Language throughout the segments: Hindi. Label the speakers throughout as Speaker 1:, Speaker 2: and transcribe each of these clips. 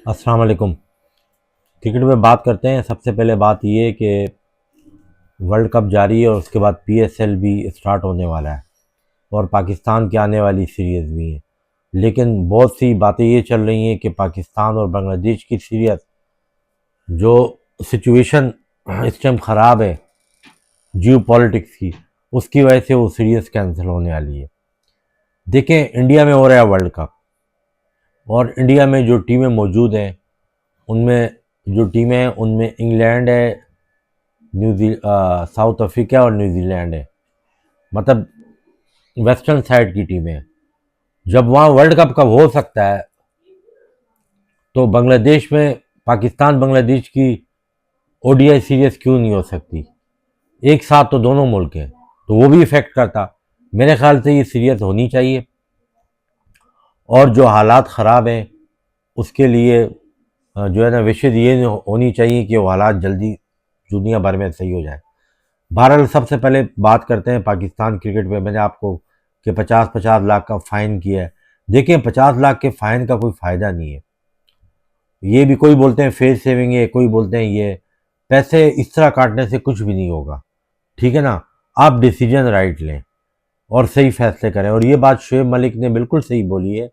Speaker 1: अस्सलाम वालेकुम। क्रिकेट में बात करते हैं। सबसे पहले बात ये कि वर्ल्ड कप जारी है और उसके बाद पीएसएल भी स्टार्ट होने वाला है और पाकिस्तान की आने वाली सीरीज़ भी है। लेकिन बहुत सी बातें ये चल रही हैं कि पाकिस्तान और बांग्लादेश की सीरीज़ जो सिचुएशन इस टाइम ख़राब है जियो पॉलिटिक्स की, उसकी वजह से वो सीरीज़ कैंसिल होने वाली है। देखें, इंडिया में हो रहा है वर्ल्ड कप और इंडिया में जो टीमें मौजूद हैं उनमें जो टीमें हैं उनमें इंग्लैंड है, साउथ अफ्रीका और न्यूजीलैंड है। मतलब वेस्टर्न साइड की टीमें हैं। जब वहाँ वर्ल्ड कप कब हो सकता है तो बांग्लादेश में पाकिस्तान बांग्लादेश की ओडीआई सीरीज क्यों नहीं हो सकती? एक साथ तो दोनों मुल्क हैं, तो वो भी इफेक्ट करता। मेरे ख्याल से ये सीरीज होनी चाहिए और जो हालात ख़राब हैं उसके लिए जो है ना विशेष ये होनी चाहिए कि वो हालात जल्दी दुनिया भर में सही हो जाए। बहरहाल सबसे पहले बात करते हैं पाकिस्तान क्रिकेट पे। मैंने आपको कि 50-50 लाख का फ़ाइन किया है। देखिए, 50 लाख के फ़ाइन का कोई फ़ायदा नहीं है। ये भी कोई बोलते हैं फेस सेविंग है, कोई बोलते हैं ये पैसे इस तरह काटने से कुछ भी नहीं होगा। ठीक है ना? आप डिसीजन राइट लें और सही फैसले करें। और ये बात शुएब मलिक ने बिल्कुल सही बोली है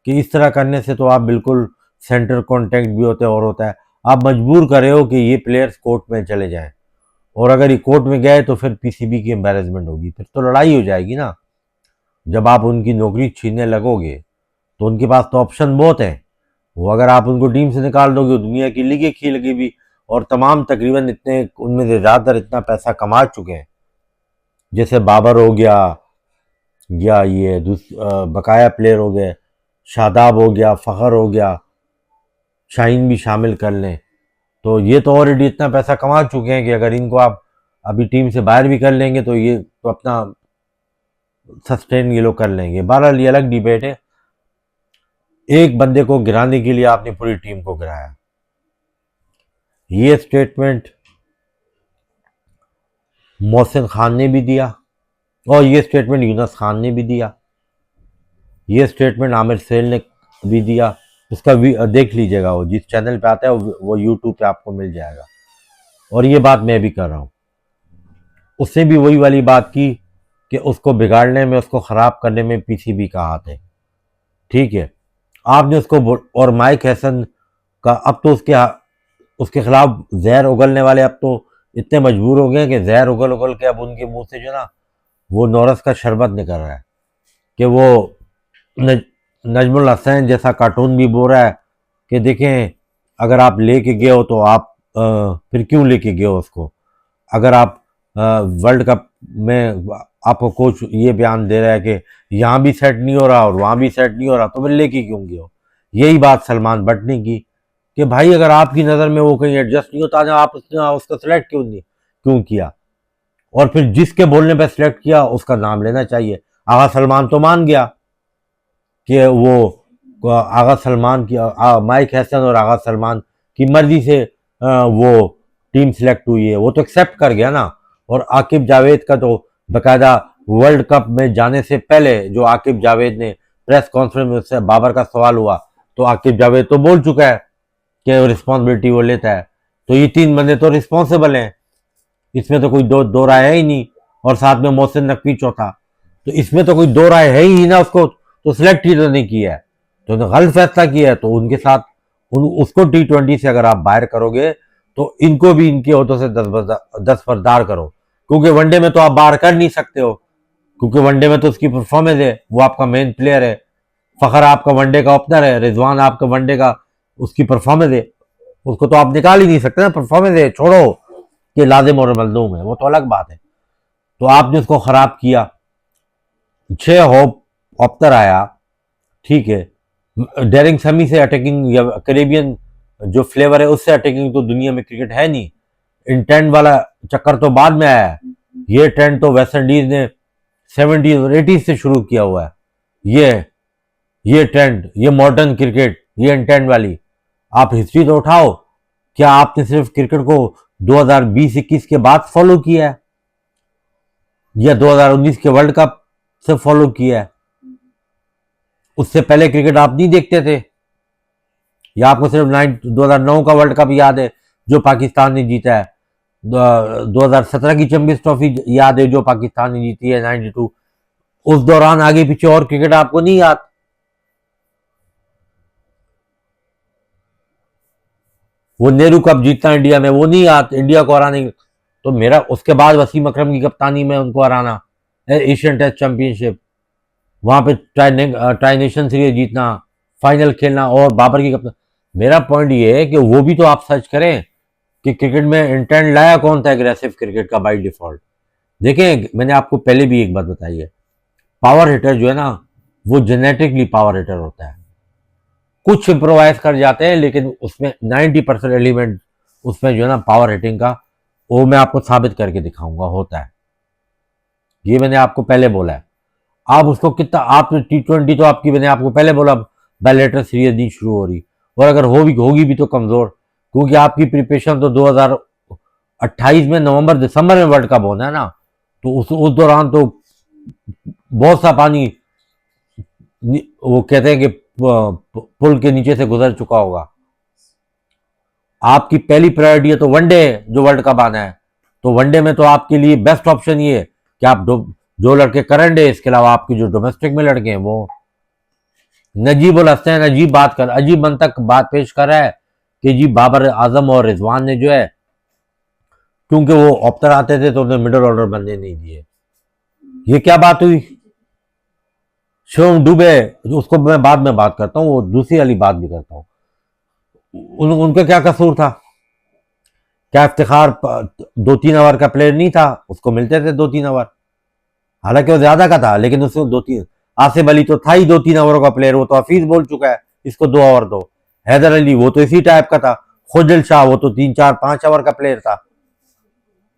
Speaker 1: कि इस तरह करने से तो आप बिल्कुल सेंटर कॉन्टैक्ट भी होते हैं और होता है। आप मजबूर कर रहे हो कि ये प्लेयर्स कोर्ट में चले जाएं और अगर ये कोर्ट में गए तो फिर पीसीबी की एम्बेरसमेंट होगी, फिर तो लड़ाई हो जाएगी ना। जब आप उनकी नौकरी छीनने लगोगे तो उनके पास तो ऑप्शन बहुत हैं। वो अगर आप उनको टीम से निकाल दोगे, दुनिया की लीगें खेलेगी भी और तमाम तकरीबन इतने उनमें से ज़्यादातर इतना पैसा कमा चुके हैं। जैसे बाबर हो गया या ये बकाया प्लेयर हो गए, शादाब हो गया, फ़खर हो गया, शाहीन भी शामिल कर लें, तो ये तो ऑलरेडी इतना पैसा कमा चुके हैं कि अगर इनको आप अभी टीम से बाहर भी कर लेंगे तो ये तो अपना सस्टेन ये लोग कर लेंगे। बहरहाल ये अलग डिबेट है। एक बंदे को गिराने के लिए आपने पूरी टीम को गिराया, ये स्टेटमेंट मोहसिन खान ने भी दिया और ये स्टेटमेंट यूनस खान ने भी दिया, ये स्टेटमेंट आमिर सेल ने भी दिया। उसका देख लीजिएगा, वो जिस चैनल पे आता है वो यूट्यूब पे आपको मिल जाएगा। और ये बात मैं भी कर रहा हूँ। उसने भी वही वाली बात की कि उसको बिगाड़ने में, उसको ख़राब करने में पीसीबी का हाथ है। ठीक है, आपने और माइक हैसन का अब तो उसके खिलाफ जहर उगलने वाले अब तो इतने मजबूर हो गए कि जहर उगल उगल के अब उनके मुंह से जो ना वो नौरस का शरबत निकल रहा है कि वो नज, नजमुल हसैन जैसा कार्टून भी बोल रहा है कि देखें, अगर आप लेके गए हो तो आप फिर क्यों लेके गए हो उसको? अगर आप वर्ल्ड कप में आपको कोच ये बयान दे रहा है कि यहाँ भी सेट नहीं हो रहा और वहाँ भी सेट नहीं हो रहा तो फिर लेके क्यों गए हो? यही बात सलमान बट ने की कि भाई अगर आपकी नज़र में वो कहीं एडजस्ट नहीं होता, आप उसको सेलेक्ट क्यों किया? और फिर जिसके बोलने पर सिलेक्ट किया उसका नाम लेना चाहिए। आगा सलमान तो मान गया कि वो आगा सलमान की माइक हैसन और आगा सलमान की मर्जी से वो टीम सिलेक्ट हुई है, वो तो एक्सेप्ट कर गया ना। और आकिब जावेद का तो बकायदा वर्ल्ड कप में जाने से पहले जो आकिब जावेद ने प्रेस कॉन्फ्रेंस में उससे बाबर का सवाल हुआ तो आकिब जावेद तो बोल चुका है कि रिस्पॉन्सिबिलिटी वो लेता है। तो ये तीन बंदे तो रिस्पॉन्सिबल हैं, इसमें तो कोई दो राय है ही नहीं। और साथ में मोहसिन नकवी चौथा, तो इसमें तो कोई दो राय है ही नहीं ना। उसको तो सिलेक्ट ही तो नहीं किया है, तो गलत फैसला किया है। तो उनके साथ उसको T20 से अगर आप बाहर करोगे तो इनको भी इनके होतों से दस्तबरदार करो, क्योंकि वनडे में तो आप बाहर कर नहीं सकते हो, क्योंकि वनडे में तो उसकी परफॉर्मेंस है, वो आपका मेन प्लेयर है। फ़खर आपका वनडे का ओपनर है, रिजवान आपका वनडे का उसकी परफॉर्मेंस है, उसको तो आप निकाल ही नहीं सकते ना। परफॉर्मेंस है, छोड़ो कि लाजिम और मजलूम है, वो तो अलग बात है। तो आपने उसको खराब किया। 6 होप ओपनर आया, ठीक है। डेरिंग समी से अटैकिंग या करेबियन जो फ्लेवर है उससे अटैकिंग तो दुनिया में क्रिकेट है नहीं। इन ट्रेंड वाला चक्कर तो बाद में आया है। ये ट्रेंड तो वेस्ट इंडीज ने 70s और 80s से शुरू किया हुआ है। ये ये ट्रेंड, ये मॉडर्न क्रिकेट, ये इंटेंट वाली आप हिस्ट्री तो उठाओ। क्या आपने सिर्फ क्रिकेट को 2020-21 के बाद फॉलो किया है या 2019 के वर्ल्ड कप से फॉलो किया है? उससे पहले क्रिकेट आप नहीं देखते थे? या आपको सिर्फ 2009 का वर्ल्ड कप याद है जो पाकिस्तान ने जीता है, 2017 की चैंपियंस ट्रॉफी याद है जो पाकिस्तान ने जीती है 92, उस दौरान आगे पीछे और क्रिकेट आपको नहीं याद? वो नेहरू कप जीतना इंडिया में वो नहीं याद इंडिया को हराने? तो मेरा उसके बाद वसीम अकरम की कप्तानी में उनको हराना, एशियन टेस्ट चैंपियनशिप, वहां पे ट्राई नेशन सीरीज जीतना, फाइनल खेलना, और बाबर की कप्तान। मेरा पॉइंट ये है कि वो भी तो आप सर्च करें कि क्रिकेट में इंटेंट लाया कौन था एग्रेसिव क्रिकेट का बाई डिफॉल्ट। देखें, मैंने आपको पहले भी एक बात बताई है, पावर हिटर जो है ना वो जेनेटिकली पावर हिटर होता है। कुछ इम्प्रोवाइज कर जाते हैं लेकिन उसमें 90% एलिमेंट उसमें जो है ना पावर हिटिंग का, वो मैं आपको साबित करके दिखाऊंगा होता है। ये मैंने आपको पहले बोला है। आप उसको कितना, आप T20 तो आपकी मैंने आपको पहले बोला बायलैटरल सीरीज नहीं शुरू हो रही, और अगर होगी भी तो कमजोर, क्योंकि आपकी प्रिपरेशन तो 2028 में नवंबर दिसंबर में वर्ल्ड कप होना है ना, तो उस दौरान तो बहुत सा पानी वो कहते हैं कि पुल के नीचे से गुजर चुका होगा। आपकी पहली प्रायोरिटी है तो वनडे जो वर्ल्ड कप आना है, तो वनडे में तो आपके लिए बेस्ट ऑप्शन ये है कि आप जो लड़के करंट है, इसके अलावा आपके जो डोमेस्टिक में लड़के हैं वो नजीब उल हसन अजीब मन तक बात पेश कर रहा है कि जी बाबर आजम और रिजवान ने जो है, क्योंकि वो ऑप्टर आते थे तो उन्हें मिडिल ऑर्डर बनने नहीं दिए। ये क्या बात हुई? शिवम दुबे, उसको मैं बाद में बात करता हूँ, वो दूसरी वाली बात भी करता हूँ। उनका क्या कसूर था? क्या इफ्तिखार 2-3 ओवर का प्लेयर नहीं था? उसको मिलते थे 2-3 ओवर, हालांकि वो ज्यादा का था लेकिन उसको 2-3। आसिफ अली तो था ही 2-3 ओवर का प्लेयर, वो तो हफीज बोल चुका है इसको 2 ओवर दो। हैदर अली वो तो इसी टाइप का था। खुजल शाह वो तो 3-4-5 ओवर का प्लेयर था,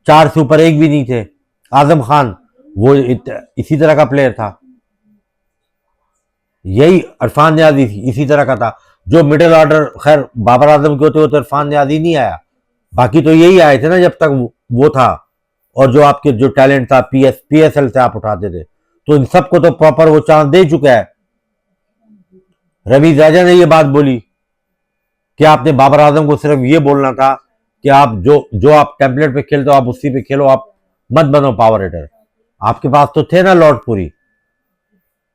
Speaker 1: 4 से ऊपर 1 भी नहीं थे। आजम खान वो इसी तरह का प्लेयर था। यही इरफान न्याजी इसी तरह का था। जो मिडिल ऑर्डर, खैर बाबर आजम के होते इरफान न्याजी नहीं आया, बाकी तो यही आए थे ना जब तक वो था। और जो आपके जो टैलेंट था PSL से आप उठाते थे, तो इन सबको तो प्रॉपर वो चांस दे चुका है। रवि जाजा ने ये बात बोली कि आपने बाबर आजम को सिर्फ ये बोलना था कि आप जो आप टेम्पलेट पे खेलते हो आप उसी पे खेलो, आप मत बनो पावर हिटर। आपके पास तो थे ना लॉर्डपुरी,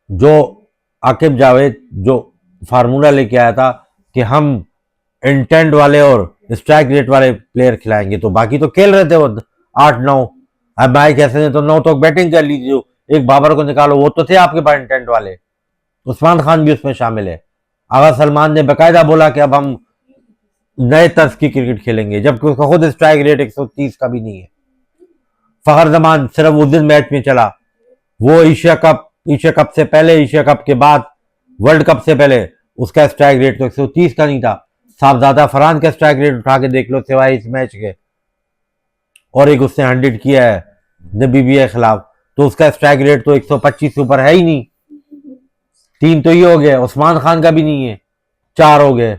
Speaker 1: जो आकिब जावेद जो फार्मूला लेके आया था कि हम इंटेंट वाले और स्ट्राइक रेट वाले प्लेयर खिलाएंगे, तो बाकी तो खेल रहे थे वो 8-9। अब भाई कैसे तो 9 तक बैटिंग कर लीजिए, एक बाबर को निकालो, वो तो थे आपके पास इंटेंट वाले। उस्मान खान भी उसमें शामिल है। आगा सलमान ने बकायदा बोला कि अब हम नए तर्ज की क्रिकेट खेलेंगे, जबकि उसका खुद स्ट्राइक रेट 130 का भी नहीं है। फखर जमान सिर्फ उस दिन मैच में चला, वो एशिया कप से पहले, एशिया कप के बाद, वर्ल्ड कप से पहले उसका स्ट्राइक रेट तो 130 का नहीं था। साहबजादा फरहान का स्ट्राइक रेट उठा के देख लो सिवाय इस मैच के, और एक उसने 100 किया है नबीबिया के खिलाफ, तो उसका स्ट्राइक रेट तो 125 से ऊपर है ही नहीं। 3 तो ये हो गए, उस्मान खान का भी नहीं है, 4 हो गए।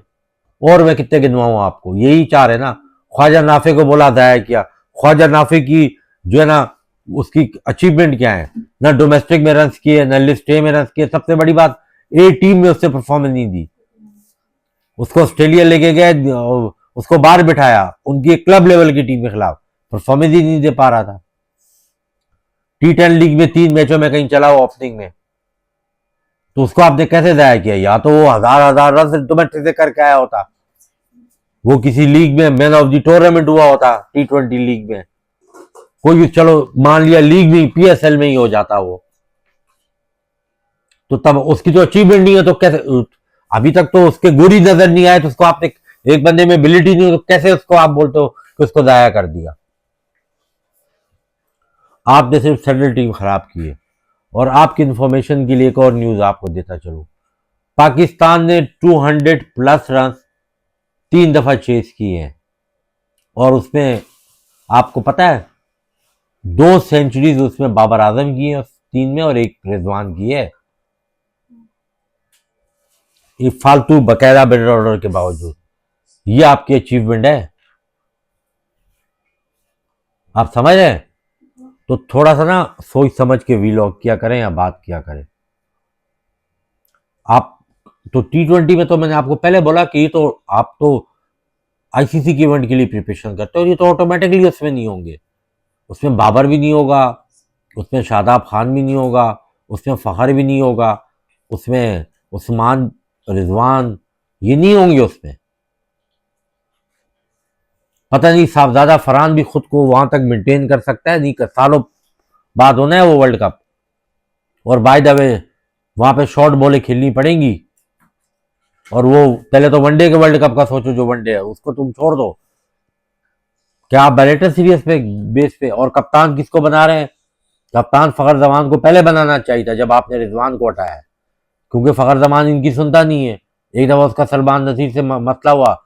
Speaker 1: और मैं कितने गिनवाऊं आपको? यही 4 है ना। ख्वाजा नाफे को बोला जाया किया। ख्वाजा नाफे की जो है ना उसकी अचीवमेंट क्या है? ना डोमेस्टिक में रन किए, ना लिस्ट ए में रन किए, सबसे बड़ी बात ए टीम में उससे परफॉर्मेंस नहीं दी। उसको ऑस्ट्रेलिया लेके गए, उसको बाहर बिठाया उनकी एक क्लब लेवल की टीम के खिलाफ, परफॉर्मेंस ही नहीं दे पा रहा था। T10 लीग में 3 मैचों में कहीं चला हुआ ओपनिंग में, तो उसको आपने कैसे जाया किया? या तो वो हजार रन डोमेस्टिक से करके आया होता, वो किसी लीग में मैन ऑफ द टूर्नामेंट हुआ होता, T20 लीग में कोई भी, चलो मान लिया लीग में PSL में ही हो जाता वो, तो तब उसकी तो अचीवमेंट नहीं है, तो कैसे? अभी तक तो उसके गुर ही नजर नहीं आए, तो उसको आपने एक बंदे में एबिलिटी नहीं, तो कैसे उसको आप बोलते हो कि उसको जाया कर दिया? आपने सिर्फ सेंट्रल टीम खराब की है। और आपकी इंफॉर्मेशन के लिए एक और न्यूज आपको देता चलो, पाकिस्तान ने 200+ रन 3 दफा चेस किए हैं, और उसमें आपको पता है 2 सेंचुरीज उसमें बाबर आजम की है 3 में, और 1 रिजवान की है। ये फालतू बकायदा मिडिल ऑर्डर के बावजूद ये आपकी अचीवमेंट है, आप समझ रहे हैं? तो थोड़ा सा ना सोच समझ के वीलॉग किया करें या बात किया करें। आप तो T20 में तो मैंने आपको पहले बोला कि ये तो आप तो आईसीसी के इवेंट के लिए प्रिपरेशन करते हो, ये तो ऑटोमेटिकली उसमें नहीं होंगे। उसमें बाबर भी नहीं होगा, उसमें शादाब खान भी नहीं होगा, उसमें फ़खर भी नहीं होगा, उसमें उस्मान, रिजवान, ये नहीं होंगे उसमें। पता नहीं साहबजादा फरहान भी खुद को वहां तक मेंटेन कर सकता है, नहीं कर, सालों बाद होना है वो वर्ल्ड कप। और बाय द वे वहां पे शॉर्ट बॉलें खेलनी पड़ेंगी, और वो पहले तो वनडे के वर्ल्ड कप का सोचो, जो वनडे है उसको तुम छोड़ दो, क्या आप बैलेटर सीरीज पे बेस पे, और कप्तान किसको बना रहे हैं? कप्तान फ़खर जमान को पहले बनाना चाहिए था जब आपने रिजवान को हटाया है, क्योंकि फ़खर जमान इनकी सुनता नहीं है। एक दफ़ा उसका सलमान नसीर से मसला हुआ,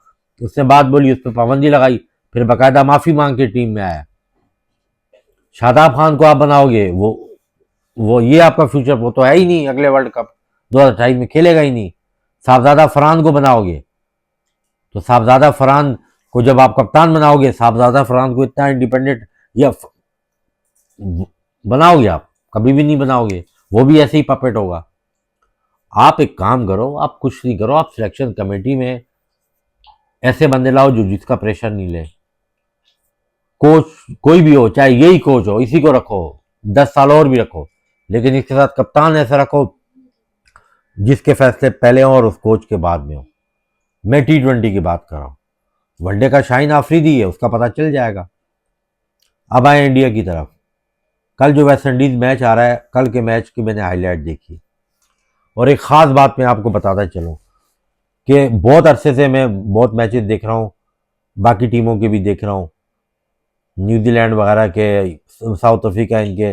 Speaker 1: उसने बात बोली, उस पर पाबंदी लगाई, फिर बाकायदा माफ़ी मांग के टीम में आया। शादाब खान को आप बनाओगे, वो ये आपका फ्यूचर, वो तो है ही नहीं, अगले वर्ल्ड कप 2028 में खेलेगा ही नहीं। साहबजादा फरहान को बनाओगे, तो साहबजादा फरहान को जब आप कप्तान बनाओगे, साहबजादा फरहान को इतना इंडिपेंडेंट या बनाओगे आप? कभी भी नहीं बनाओगे, वो भी ऐसे ही पपेट होगा। आप एक काम करो, आप कुछ नहीं करो, आप सिलेक्शन कमेटी में ऐसे बंदे लाओ जो जिसका प्रेशर नहीं ले। कोच कोई भी हो, चाहे यही कोच हो, इसी को रखो, 10 साल और भी रखो, लेकिन इसके साथ कप्तान ऐसा रखो जिसके फैसले पहले हों और उस कोच के बाद में हो। मैं T20 की बात कर रहा हूँ, वनडे का शाहीन आफरीदी है, उसका पता चल जाएगा। अब आए इंडिया की तरफ। कल जो वेस्ट इंडीज मैच आ रहा है, कल के मैच की मैंने हाईलाइट देखी, और एक ख़ास बात मैं आपको बताता चलूँ कि बहुत अरसे से मैं बहुत मैचेस देख रहा हूँ, बाकी टीमों के भी देख रहा हूँ, न्यूजीलैंड वगैरह के, साउथ अफ्रीका, इनके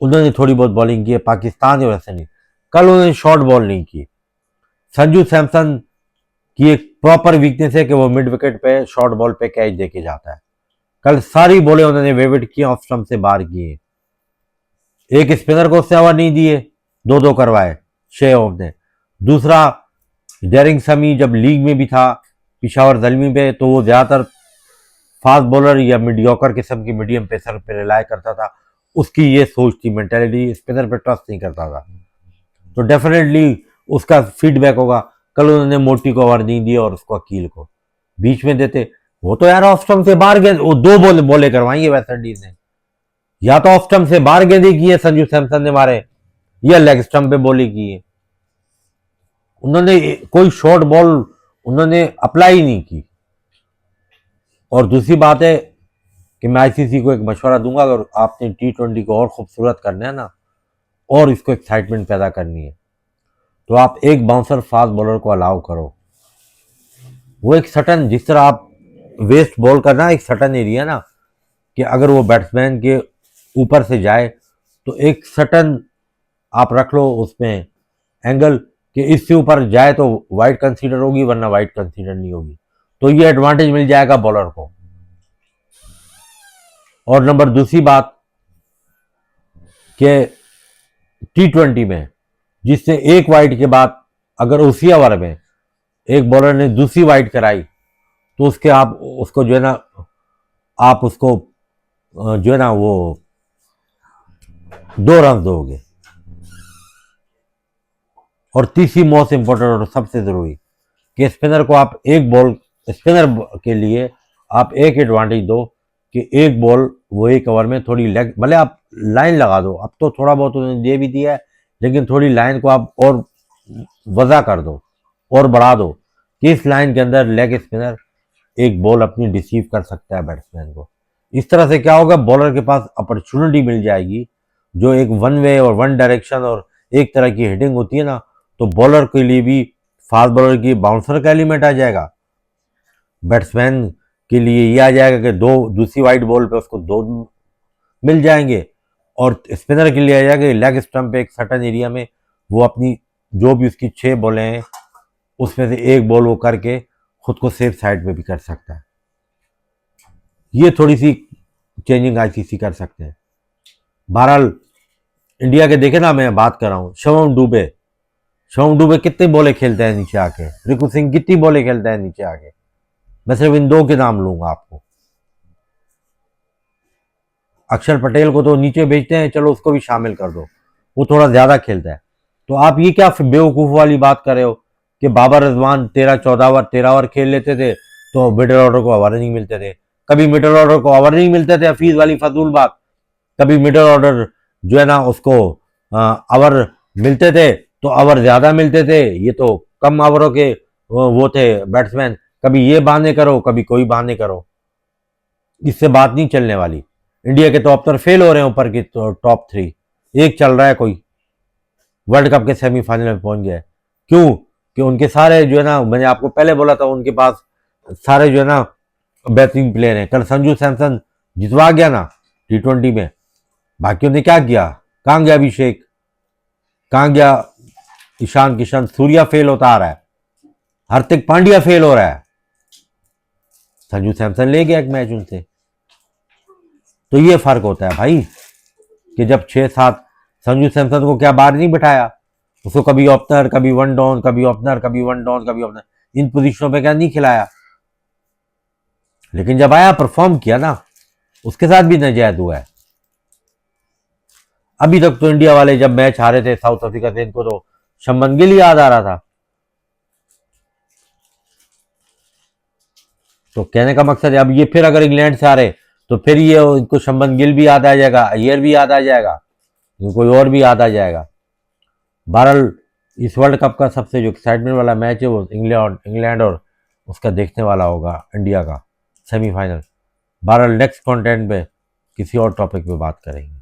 Speaker 1: उन्होंने थोड़ी बहुत बॉलिंग की है, पाकिस्तान या वेस्ट इंडीज, कल उन्होंने शॉर्ट बॉल नहीं की। संजू सैमसन की एक प्रॉपर वीकनेस है कि वो मिड विकेट पे शॉर्ट बॉल पे कैच देके जाता है। कल सारी बॉलें उन्होंने वेविट की, ऑफ स्टंप से बाहर किए, एक स्पिनर को उससे ओवर नहीं दिए, दो दो करवाए शेव ने। दूसरा, डेरिंग समी जब लीग में भी था पिशावर जलमी पे, तो वो ज़्यादातर फास्ट बॉलर या मीडियोकर किस्म की मीडियम पेसर पे रिलाय करता था, उसकी ये सोच थी, मेंटेलिटी, स्पिनर पे ट्रस्ट नहीं करता था, तो डेफिनेटली उसका फीडबैक होगा। कल उन्होंने मोटी को ओवर नहीं दिया और उसको अकील को बीच में देते, वो तो यार ऑफ स्टंप से बाहर गेंद, वो दो बोले करवाई है वेस्ट इंडीज ने, या तो ऑफ स्टंप से बाहर गेंदे की है संजू सैमसन ने मारे, या लेग स्टंप पे बॉलिंग की है। उन्होंने कोई शॉर्ट बॉल उन्होंने अप्लाई नहीं की। और दूसरी बात है कि मैं आईसीसी को एक मशवरा दूंगा, अगर आपने T20 को और खूबसूरत करना है ना, और इसको एक्साइटमेंट पैदा करनी है, तो आप एक बाउंसर फास्ट बॉलर को अलाउ करो। वो एक सटन, जिस तरह आप वेस्ट बॉल करना, एक सटन एरिया ना, कि अगर वो बैट्समैन के ऊपर से जाए तो एक सटन आप रख लो उसमें एंगल, कि इससे ऊपर जाए तो वाइड कंसीडर होगी, वरना वाइड कंसीडर नहीं होगी, तो ये एडवांटेज मिल जाएगा बॉलर को। और नंबर दूसरी बात कि T20 में जिससे एक वाइड के बाद अगर उसी ओवर में एक बॉलर ने दूसरी वाइड कराई, तो उसके आप उसको जो है ना, आप उसको जो है ना वो 2 रन दोगे। और तीसरी मोस्ट इंपॉर्टेंट और सबसे जरूरी, कि स्पिनर को आप एक बॉल, स्पिनर के लिए आप एक एडवांटेज दो कि एक बॉल वो एक ओवर में थोड़ी लेग, भले आप लाइन लगा दो, अब तो थोड़ा बहुत उन्होंने दे भी दिया है, लेकिन थोड़ी लाइन को आप और वजह कर दो और बढ़ा दो, कि इस लाइन के अंदर लेग स्पिनर एक बॉल अपनी रिसीव कर सकता है बैट्समैन को। इस तरह से क्या होगा, बॉलर के पास अपॉर्चुनिटी मिल जाएगी, जो एक वन वे और वन डायरेक्शन और एक तरह की हिटिंग होती है ना, तो बॉलर के लिए भी फास्ट बॉलर की बाउंसर का एलिमेंट आ जाएगा, बैट्समैन के लिए ये आ जाएगा कि दो दूसरी वाइड बॉल पे उसको दो मिल जाएंगे, और स्पिनर के लिए आ जाएगा लेग स्टंप पे एक सर्टन एरिया में वो अपनी जो भी उसकी 6 बॉलें हैं उसमें से एक बॉल वो करके खुद को सेफ साइड पे भी कर सकता है। ये थोड़ी सी चेंजिंग आईसीसी कर सकते हैं। बहरहाल इंडिया के देखे ना, मैं बात कर रहा हूँ शिवम दुबे कितनी बॉलें खेलते हैं नीचे आके, रिकू सिंह कितनी बॉलें खेलते हैं नीचे आके, मैं सिर्फ इन दो के नाम लूंगा आपको। अक्षर पटेल को तो नीचे भेजते हैं, चलो उसको भी शामिल कर दो, वो थोड़ा ज्यादा खेलता है, तो आप ये क्या बेवकूफ़ वाली बात कर रहे हो कि बाबर रिजवान 13 ओवर खेल लेते थे तो मिडिल ऑर्डर को ओवर नहीं मिलते थे। कभी मिडिल ऑर्डर को ओवर नहीं मिलते थे, हफीज वाली फजूल बात। कभी मिडिल ऑर्डर जो है ना उसको ओवर मिलते थे तो ओवर ज्यादा मिलते थे। ये तो कम ओवरों के वो थे बैट्समैन। कभी ये बहाने करो, कभी कोई बहाने करो, इससे बात नहीं चलने वाली। इंडिया के तो अब तक फेल हो रहे हैं ऊपर की टॉप 3। एक चल रहा है कोई, वर्ल्ड कप के सेमीफाइनल में पहुंच गया है। क्यों? कि उनके सारे जो है ना, मैंने आपको पहले बोला था, उनके पास सारे जो है ना बेहतरीन प्लेयर हैं। कल संजू सैमसन जितवा गया ना T20 में, बाकियों ने क्या किया? कहां गया अभिषेक, कहां गया ईशान किशन? सूर्या फेल होता आ रहा है, हार्दिक पांड्या फेल हो रहा है, संजू सैमसन ले गया एक मैच उनसे। तो ये फर्क होता है भाई कि जब 6-7 संजू सैमसन को क्या बाहर नहीं बिठाया, उसको कभी ओपनर, कभी वन डाउन, कभी ओपनर, कभी वन डाउन, कभी ओपनर, इन पोजीशनों पे क्या नहीं खिलाया। लेकिन जब आया परफॉर्म किया ना, उसके साथ भी नाजायज हुआ है। अभी तक तो इंडिया वाले जब मैच हारे थे साउथ अफ्रीका से, इनको तो शुभमन गिल याद आ रहा था। तो कहने का मकसद है अब ये फिर अगर इंग्लैंड से हारे तो फिर ये इनको शुभमन गिल भी याद आ जाएगा, अय्यर भी याद आ जाएगा, कोई और भी याद आ जाएगा। बहरहाल इस वर्ल्ड कप का सबसे जो एक्साइटमेंट वाला मैच है वो इंग्लैंड और उसका देखने वाला होगा इंडिया का सेमीफाइनल। बहरहाल नेक्स्ट कंटेंट पे किसी और टॉपिक पे बात करेंगे।